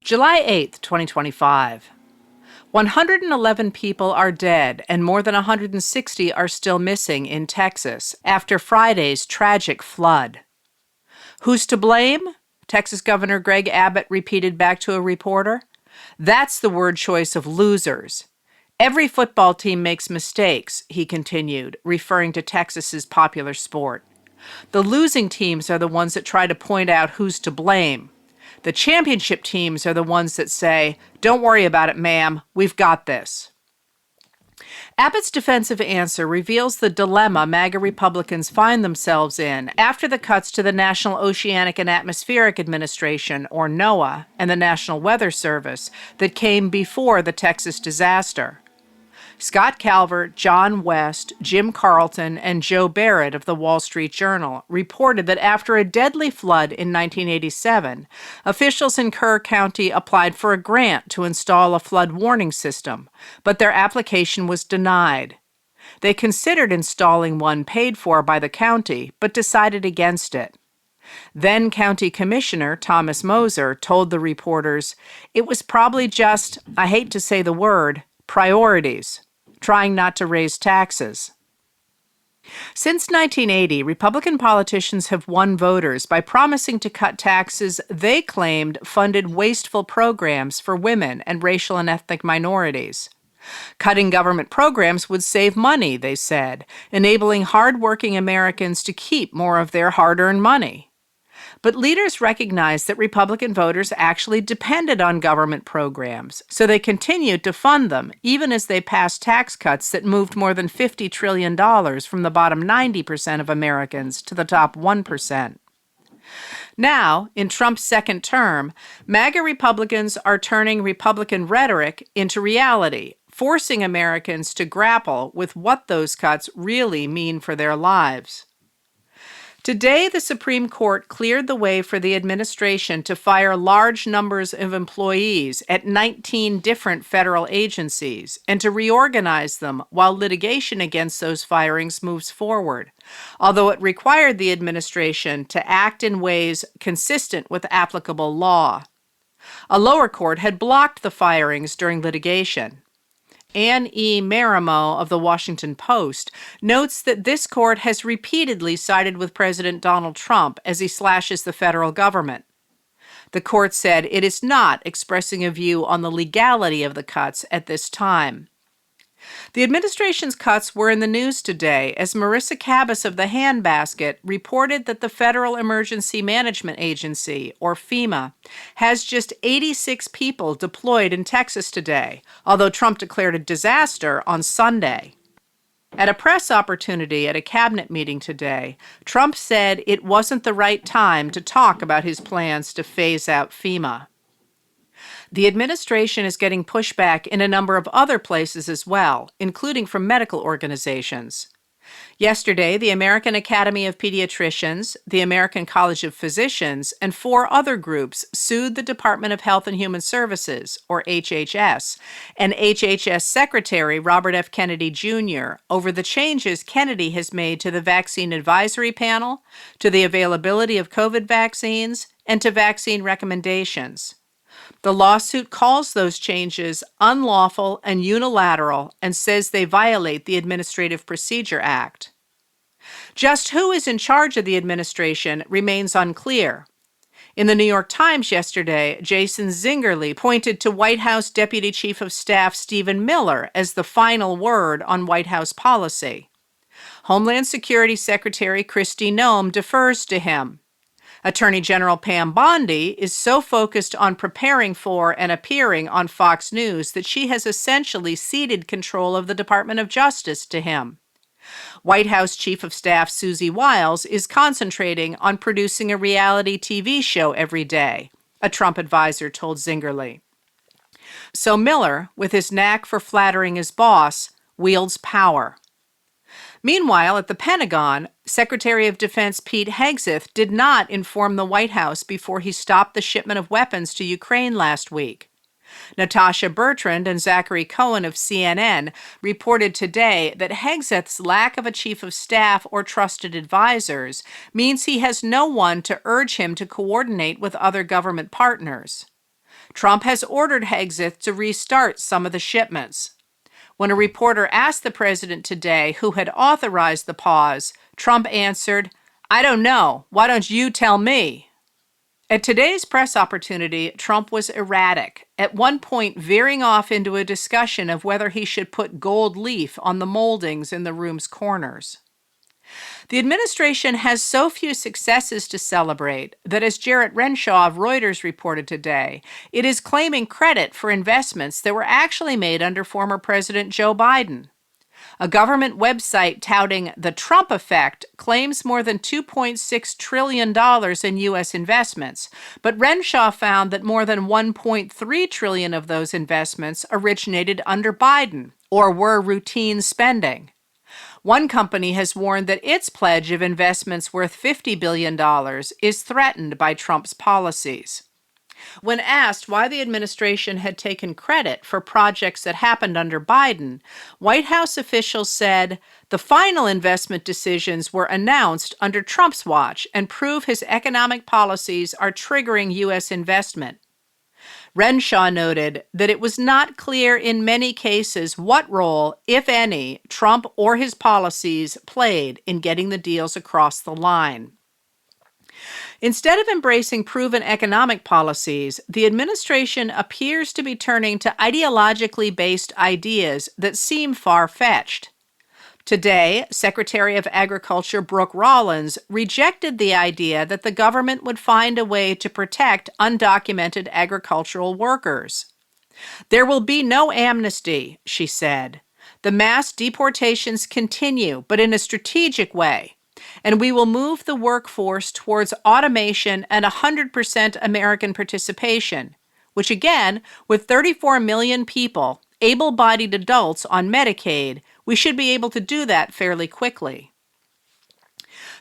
July 8th, 2025. 111 people are dead and more than 160 are still missing in Texas after Friday's tragic flood. Who's to blame? Texas Governor Greg Abbott repeated back to a reporter. That's the word choice of losers. Every football team makes mistakes, he continued, referring to Texas's popular sport. The losing teams are the ones that try to point out who's to blame. The championship teams are the ones that say, "Don't worry about it, ma'am. We've got this." Abbott's defensive answer reveals the dilemma MAGA Republicans find themselves in after the cuts to the National Oceanic and Atmospheric Administration, or NOAA, and the National Weather Service that came before the Texas disaster. Scott Calvert, John West, Jim Carlton, and Joe Barrett of the Wall Street Journal reported that after a deadly flood in 1987, officials in Kerr County applied for a grant to install a flood warning system, but their application was denied. They considered installing one paid for by the county, but decided against it. Then County Commissioner Thomas Moser told the reporters it was probably just, I hate to say the word, priorities, trying not to raise taxes. Since 1980, Republican politicians have won voters by promising to cut taxes they claimed funded wasteful programs for women and racial and ethnic minorities. Cutting government programs would save money, they said, enabling hardworking Americans to keep more of their hard-earned money. But leaders recognized that Republican voters actually depended on government programs, so they continued to fund them, even as they passed tax cuts that moved more than $50 trillion from the bottom 90% of Americans to the top 1%. Now, in Trump's second term, MAGA Republicans are turning Republican rhetoric into reality, forcing Americans to grapple with what those cuts really mean for their lives. Today, the Supreme Court cleared the way for the administration to fire large numbers of employees at 19 different federal agencies and to reorganize them while litigation against those firings moves forward, although it required the administration to act in ways consistent with applicable law. A lower court had blocked the firings during litigation. Anne E. Marimo of the Washington Post notes that this court has repeatedly sided with President Donald Trump as he slashes the federal government. The court said it is not expressing a view on the legality of the cuts at this time. The administration's cuts were in the news today as Marissa Cabas of the Handbasket reported that the Federal Emergency Management Agency, or FEMA, has just 86 people deployed in Texas today, although Trump declared a disaster on Sunday. At a press opportunity at a cabinet meeting today, Trump said it wasn't the right time to talk about his plans to phase out FEMA. The administration is getting pushback in a number of other places as well, including from medical organizations. Yesterday, the American Academy of Pediatricians, the American College of Physicians, and 4 other groups sued the Department of Health and Human Services, or HHS, and HHS Secretary Robert F. Kennedy Jr. over the changes Kennedy has made to the Vaccine Advisory Panel, to the availability of COVID vaccines, and to vaccine recommendations. The lawsuit calls those changes unlawful and unilateral and says they violate the Administrative Procedure Act. Just who is in charge of the administration remains unclear. In the New York Times yesterday, Jason Zingerle pointed to White House Deputy Chief of Staff Stephen Miller as the final word on White House policy. Homeland Security Secretary Kristi Noem defers to him. Attorney General Pam Bondi is so focused on preparing for and appearing on Fox News that she has essentially ceded control of the Department of Justice to him. White House Chief of Staff Susie Wiles is concentrating on producing a reality TV show every day, a Trump advisor told Zingerle. So Miller, with his knack for flattering his boss, wields power. Meanwhile, at the Pentagon, Secretary of Defense Pete Hegseth did not inform the White House before he stopped the shipment of weapons to Ukraine last week. Natasha Bertrand and Zachary Cohen of CNN reported today that Hegseth's lack of a chief of staff or trusted advisors means he has no one to urge him to coordinate with other government partners. Trump has ordered Hegseth to restart some of the shipments. When a reporter asked the president today who had authorized the pause, Trump answered, "I don't know. Why don't you tell me?" At today's press opportunity, Trump was erratic, at one point veering off into a discussion of whether he should put gold leaf on the moldings in the room's corners. The administration has so few successes to celebrate that, as Jarrett Renshaw of Reuters reported today, it is claiming credit for investments that were actually made under former President Joe Biden. A government website touting the Trump effect claims more than $2.6 trillion in U.S. investments, but Renshaw found that more than $1.3 trillion of those investments originated under Biden or were routine spending. One company has warned that its pledge of investments worth $50 billion is threatened by Trump's policies. When asked why the administration had taken credit for projects that happened under Biden, White House officials said the final investment decisions were announced under Trump's watch and prove his economic policies are triggering U.S. investment. Renshaw noted that it was not clear in many cases what role, if any, Trump or his policies played in getting the deals across the line. Instead of embracing proven economic policies, the administration appears to be turning to ideologically based ideas that seem far-fetched. Today, Secretary of Agriculture Brooke Rollins rejected the idea that the government would find a way to protect undocumented agricultural workers. "There will be no amnesty," she said. "The mass deportations continue, but in a strategic way, and we will move the workforce towards automation and 100% American participation, which again, with 34 million people, able-bodied adults on Medicaid, we should be able to do that fairly quickly."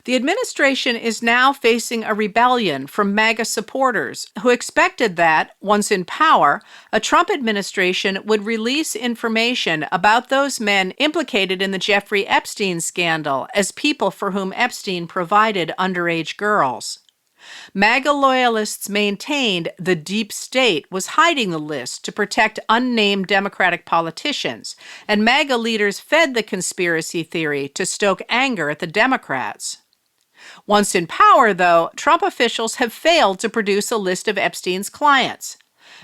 The administration is now facing a rebellion from MAGA supporters who expected that, once in power, a Trump administration would release information about those men implicated in the Jeffrey Epstein scandal as people for whom Epstein provided underage girls. MAGA loyalists maintained the deep state was hiding the list to protect unnamed Democratic politicians, and MAGA leaders fed the conspiracy theory to stoke anger at the Democrats. Once in power, though, Trump officials have failed to produce a list of Epstein's clients.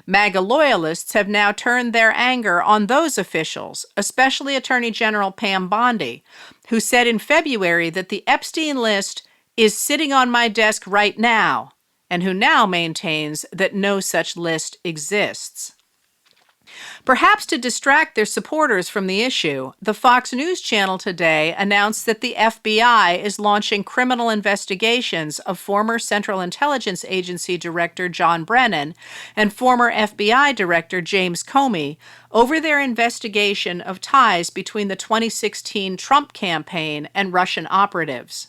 MAGA loyalists have now turned their anger on those officials, especially Attorney General Pam Bondi, who said in February that the Epstein list is sitting on my desk right now, and who now maintains that no such list exists. Perhaps to distract their supporters from the issue, the Fox News channel today announced that the FBI is launching criminal investigations of former Central Intelligence Agency Director John Brennan and former FBI Director James Comey over their investigation of ties between the 2016 Trump campaign and Russian operatives.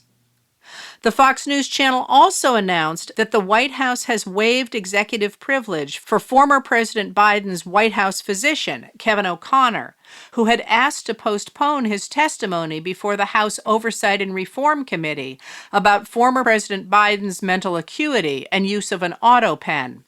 The Fox News channel also announced that the White House has waived executive privilege for former President Biden's White House physician, Kevin O'Connor, who had asked to postpone his testimony before the House Oversight and Reform Committee about former President Biden's mental acuity and use of an auto pen.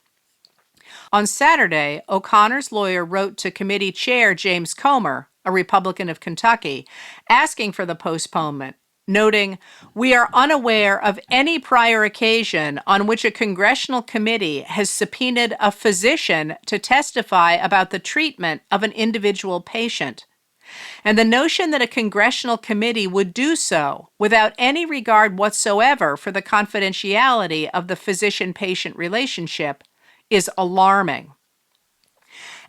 On Saturday, O'Connor's lawyer wrote to committee chair James Comer, a Republican of Kentucky, asking for the postponement, noting, "We are unaware of any prior occasion on which a congressional committee has subpoenaed a physician to testify about the treatment of an individual patient. And the notion that a congressional committee would do so without any regard whatsoever for the confidentiality of the physician-patient relationship is alarming."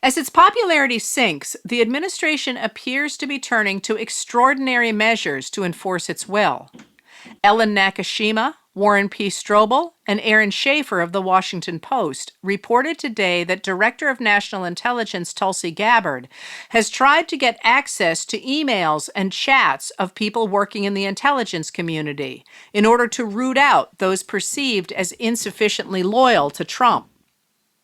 As its popularity sinks, the administration appears to be turning to extraordinary measures to enforce its will. Ellen Nakashima, Warren P. Strobel, and Aaron Schaefer of The Washington Post reported today that Director of National Intelligence Tulsi Gabbard has tried to get access to emails and chats of people working in the intelligence community in order to root out those perceived as insufficiently loyal to Trump.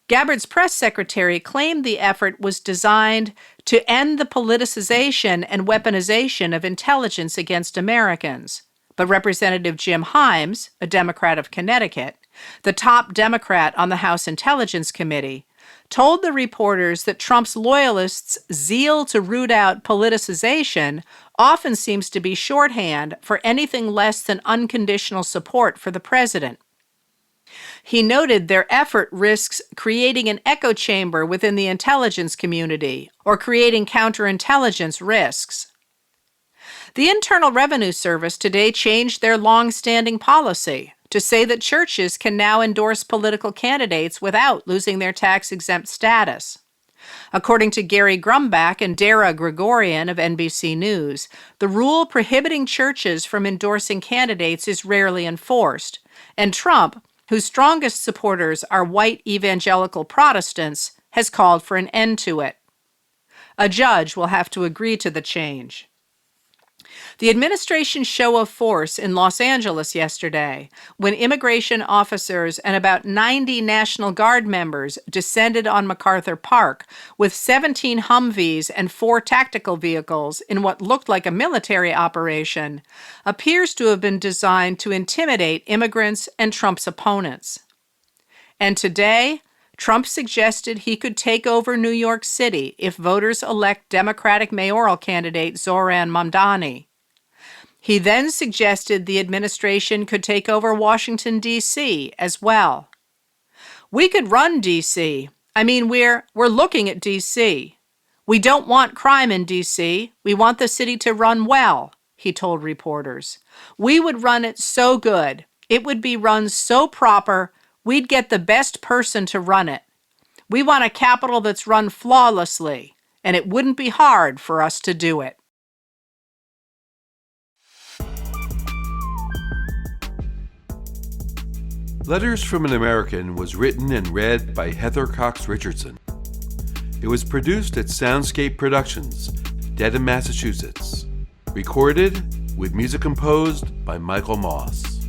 Gabbard's press secretary claimed the effort was designed to end the politicization and weaponization of intelligence against Americans. But Representative Jim Himes, a Democrat of Connecticut, the top Democrat on the House Intelligence Committee, told the reporters that Trump's loyalists' zeal to root out politicization often seems to be shorthand for anything less than unconditional support for the president. He noted their effort risks creating an echo chamber within the intelligence community or creating counterintelligence risks. The Internal Revenue Service today changed their long-standing policy to say that churches can now endorse political candidates without losing their tax-exempt status. According to Gary Grumbach and Dara Gregorian of NBC News, the rule prohibiting churches from endorsing candidates is rarely enforced, and Trump, whose strongest supporters are white evangelical Protestants, has called for an end to it. A judge will have to agree to the change. The administration's show of force in Los Angeles yesterday, when immigration officers and about 90 National Guard members descended on MacArthur Park with 17 Humvees and 4 tactical vehicles in what looked like a military operation, appears to have been designed to intimidate immigrants and Trump's opponents. And today, Trump suggested he could take over New York City if voters elect Democratic mayoral candidate Zohran Mamdani. He then suggested the administration could take over Washington, D.C. as well. We could run D.C. We're looking at D.C. We don't want crime in D.C. We want the city to run well, he told reporters. We would run it so good. It would be run so proper, we'd get the best person to run it. We want a capital that's run flawlessly, and it wouldn't be hard for us to do it. Letters from an American was written and read by Heather Cox Richardson. It was produced at Soundscape Productions, Dedham, Massachusetts. Recorded with music composed by Michael Moss.